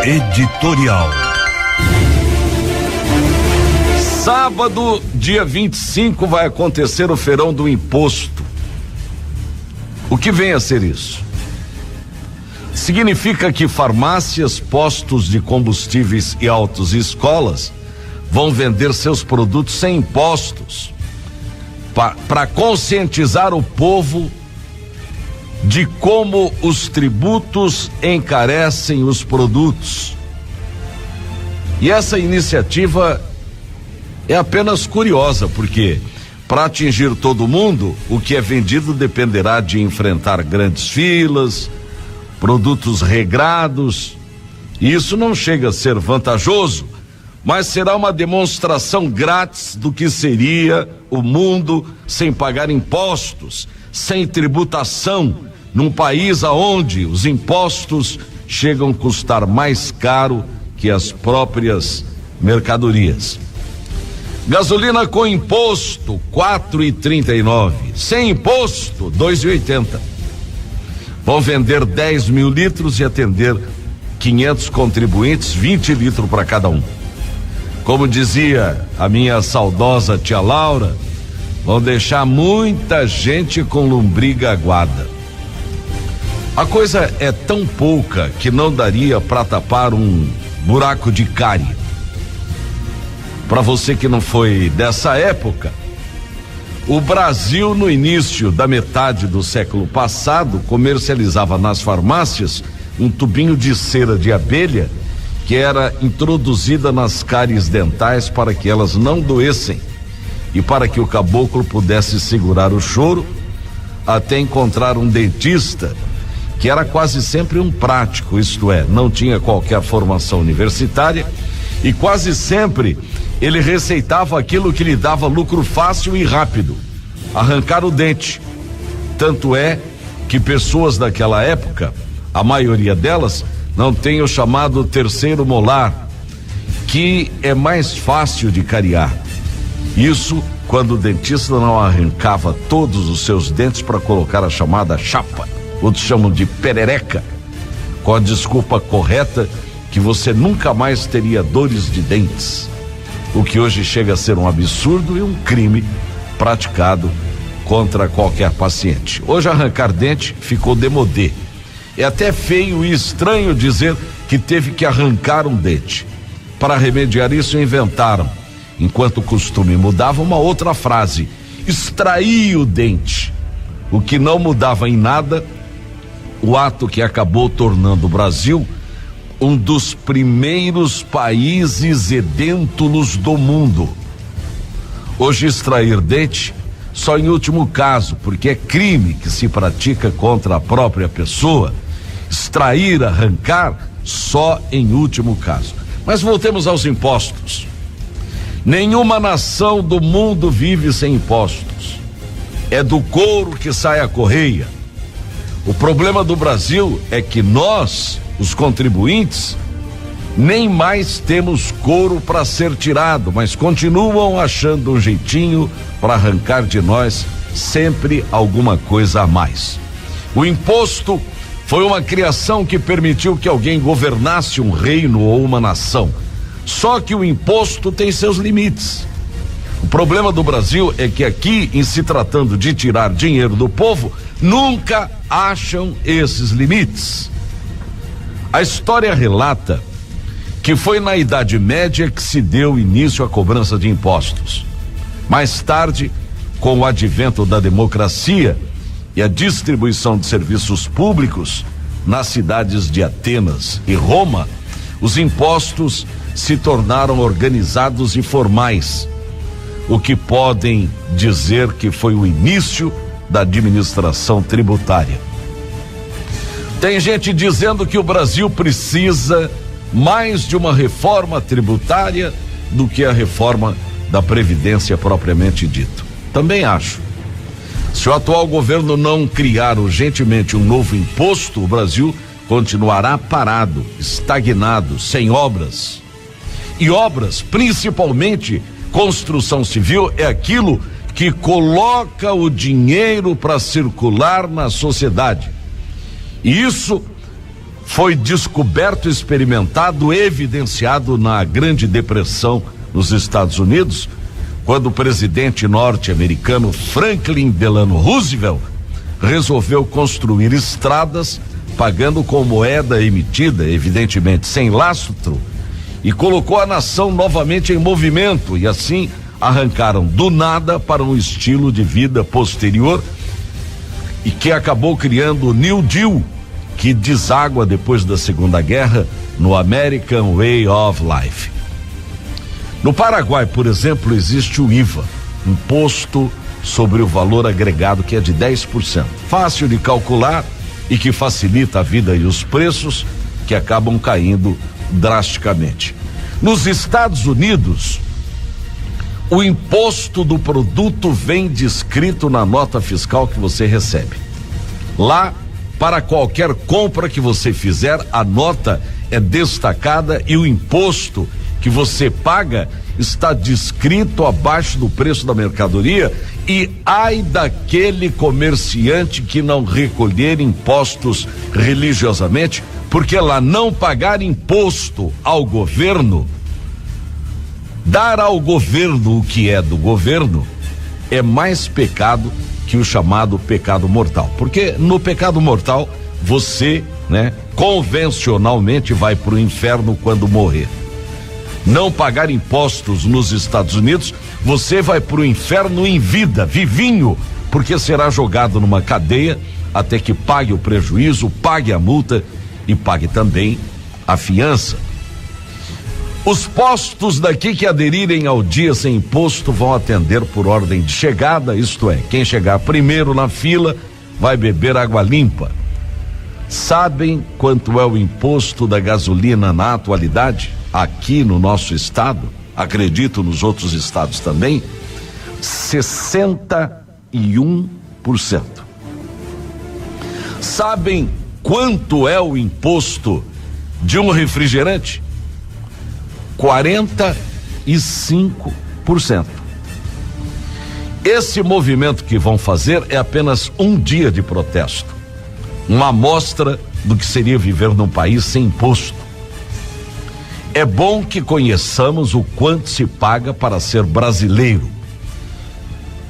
Editorial. Sábado, dia 25, vai acontecer o feirão do imposto. O que vem a ser isso? Significa que farmácias, postos de combustíveis e autoescolas vão vender seus produtos sem impostos, para conscientizar o povo de como os tributos encarecem os produtos. E essa iniciativa é apenas curiosa, porque para atingir todo mundo, o que é vendido dependerá de enfrentar grandes filas, produtos regrados. E isso não chega a ser vantajoso, mas será uma demonstração grátis do que seria o mundo sem pagar impostos, sem tributação, num país aonde os impostos chegam a custar mais caro que as próprias mercadorias. Gasolina com imposto, 4,39. Sem imposto, 2,80. Vão vender 10 mil litros e atender 500 contribuintes, 20 litros para cada um. Como dizia a minha saudosa tia Laura, vão deixar muita gente com lombriga aguada. A coisa é tão pouca que não daria para tapar um buraco de cárie. Para você que não foi dessa época, o Brasil, no início da metade do século passado, comercializava nas farmácias um tubinho de cera de abelha que era introduzida nas cáries dentais para que elas não doessem e para que o caboclo pudesse segurar o choro até encontrar um dentista que era quase sempre um prático, isto é, não tinha qualquer formação universitária e quase sempre ele receitava aquilo que lhe dava lucro fácil e rápido: arrancar o dente. Tanto é que pessoas daquela época, a maioria delas, não tem o chamado terceiro molar, que é mais fácil de cariar. Isso quando o dentista não arrancava todos os seus dentes para colocar a chamada chapa, outros chamam de perereca, com a desculpa correta que você nunca mais teria dores de dentes. O que hoje chega a ser um absurdo e um crime praticado contra qualquer paciente. Hoje arrancar dente ficou demodê. É até feio e estranho dizer que teve que arrancar um dente. Para remediar isso, inventaram, enquanto o costume mudava, uma outra frase: extrair o dente. O que não mudava em nada o ato que acabou tornando o Brasil um dos primeiros países edêntulos do mundo. Hoje extrair dente só em último caso, porque é crime que se pratica contra a própria pessoa. Extrair, arrancar, só em último caso. Mas voltemos aos impostos. Nenhuma nação do mundo vive sem impostos. É do couro que sai a correia. O problema do Brasil é que nós, os contribuintes, nem mais temos couro para ser tirado, mas continuam achando um jeitinho para arrancar de nós sempre alguma coisa a mais. O imposto foi uma criação que permitiu que alguém governasse um reino ou uma nação. Só que o imposto tem seus limites. O problema do Brasil é que aqui, em se tratando de tirar dinheiro do povo, nunca acham esses limites. A história relata que foi na Idade Média que se deu início à cobrança de impostos. Mais tarde, com o advento da democracia e a distribuição de serviços públicos nas cidades de Atenas e Roma, os impostos se tornaram organizados e formais, o que podem dizer que foi o início da administração tributária. Tem gente dizendo que o Brasil precisa mais de uma reforma tributária do que a reforma da Previdência propriamente dito. Também acho. Se o atual governo não criar urgentemente um novo imposto, o Brasil continuará parado, estagnado, sem obras. E obras, principalmente construção civil, é aquilo que coloca o dinheiro para circular na sociedade. E isso foi descoberto, experimentado, evidenciado na Grande Depressão nos Estados Unidos, quando o presidente norte-americano Franklin Delano Roosevelt resolveu construir estradas pagando com moeda emitida, evidentemente sem lastro, e colocou a nação novamente em movimento, e assim arrancaram do nada para um estilo de vida posterior e que acabou criando o New Deal, que deságua depois da Segunda Guerra no American Way of Life. No Paraguai, por exemplo, existe o IVA, Imposto sobre o Valor Agregado, que é de 10%. Fácil de calcular e que facilita a vida e os preços, que acabam caindo drasticamente. Nos Estados Unidos, o imposto do produto vem descrito na nota fiscal que você recebe. Lá, para qualquer compra que você fizer, a nota é destacada e o imposto que você paga está descrito abaixo do preço da mercadoria, e ai daquele comerciante que não recolher impostos religiosamente, porque lá não pagar imposto ao governo, dar ao governo o que é do governo, é mais pecado que o chamado pecado mortal, porque no pecado mortal você, convencionalmente vai para o inferno quando morrer. Não pagar impostos nos Estados Unidos, você vai para o inferno em vida, vivinho, porque será jogado numa cadeia até que pague o prejuízo, pague a multa e pague também a fiança. Os postos daqui que aderirem ao dia sem imposto vão atender por ordem de chegada, isto é, quem chegar primeiro na fila vai beber água limpa. Sabem quanto é o imposto da gasolina na atualidade? Aqui no nosso estado, acredito nos outros estados também, 61%. Sabem quanto é o imposto de um refrigerante? 45%. Esse movimento que vão fazer é apenas um dia de protesto, uma amostra do que seria viver num país sem imposto. É bom que conheçamos o quanto se paga para ser brasileiro.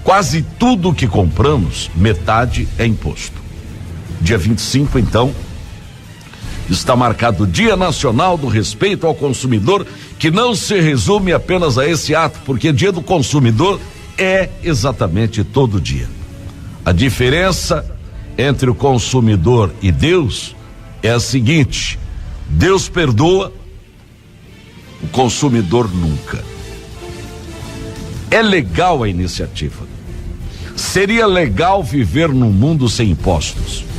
Quase tudo que compramos, metade é imposto. Dia 25, então, está marcado o Dia Nacional do Respeito ao Consumidor, que não se resume apenas a esse ato, porque Dia do Consumidor é exatamente todo dia. A diferença entre o consumidor e Deus é a seguinte: Deus perdoa, o consumidor nunca. É legal a iniciativa. Seria legal viver num mundo sem impostos.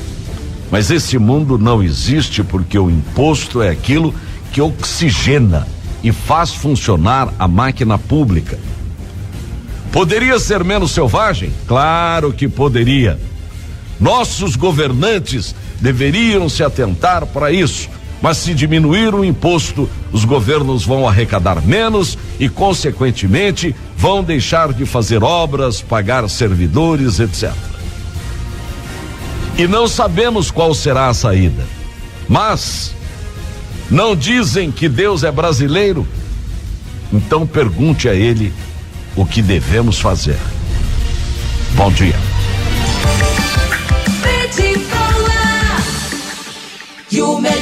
Mas esse mundo não existe, porque o imposto é aquilo que oxigena e faz funcionar a máquina pública. Poderia ser menos selvagem? Claro que poderia. Nossos governantes deveriam se atentar para isso. Mas se diminuir o imposto, os governos vão arrecadar menos e, consequentemente, vão deixar de fazer obras, pagar servidores, etc. E não sabemos qual será a saída. Mas não dizem que Deus é brasileiro? Então pergunte a Ele o que devemos fazer. Bom dia. E o melhor